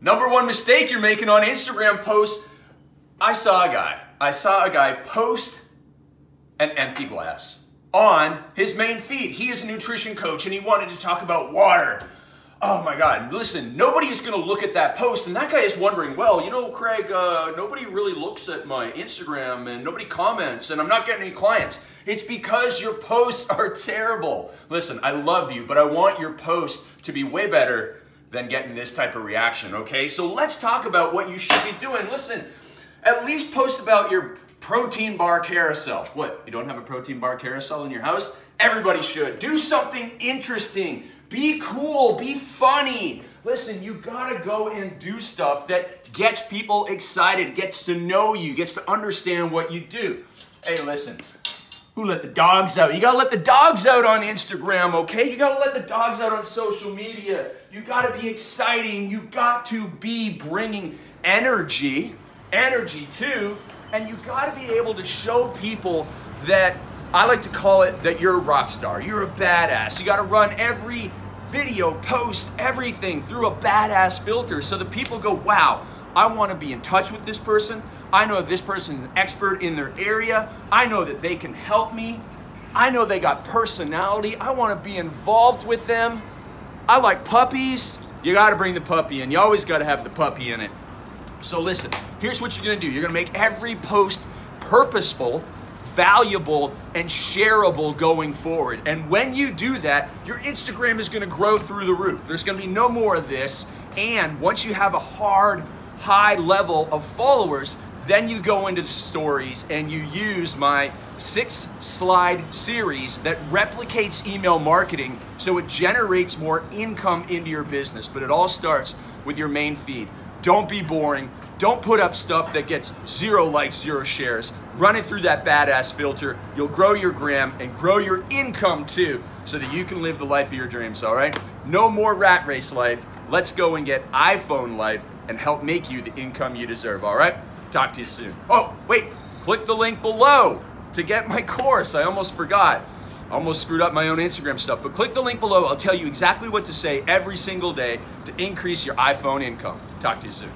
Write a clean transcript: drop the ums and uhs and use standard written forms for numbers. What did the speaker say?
Number one mistake you're making on Instagram posts. I saw a guy post an empty glass on his main feed. He is a nutrition coach and he wanted to talk about water. Oh my God, listen, nobody is gonna look at that post and that guy is wondering, well, you know, Craig, nobody really looks at my Instagram and nobody comments and I'm not getting any clients. It's because your posts are terrible. Listen, I love you, but I want your post to be way better than getting this type of reaction, okay? So let's talk about what you should be doing. Listen, at least post about your protein bar carousel. What, you don't have a protein bar carousel in your house? Everybody should. Do something interesting. Be cool, be funny. Listen, you gotta go and do stuff that gets people excited, gets to know you, gets to understand what you do. Hey, listen, who let the dogs out? You gotta let the dogs out on Instagram, okay? You gotta let the dogs out on social media. You gotta be exciting. You got to be bringing energy too, and you gotta be able to show people that, I like to call it that you're a rock star. You're a badass. You gotta run every video, post, everything through a badass filter so that people go, wow, I wanna be in touch with this person. I know this person's an expert in their area. I know that they can help me. I know they got personality. I wanna be involved with them. I like puppies. You gotta bring the puppy in. You always gotta have the puppy in it. So listen, here's what you're gonna do. You're gonna make every post purposeful, valuable, and shareable going forward. And when you do that, your Instagram is gonna grow through the roof. There's gonna be no more of this. And once you have a high level of followers, then you go into the stories and you use my 6-slide series that replicates email marketing so it generates more income into your business. But it all starts with your main feed. Don't be boring. Don't put up stuff that gets 0 likes, 0 shares. Run it through that badass filter. You'll grow your gram and grow your income too so that you can live the life of your dreams, all right? No more rat race life. Let's go and get iPhone life and help make you the income you deserve, all right? Talk to you soon. Oh, wait, click the link below to get my course. I almost forgot. I almost screwed up my own Instagram stuff, but click the link below. I'll tell you exactly what to say every single day to increase your iPhone income. Talk to you soon.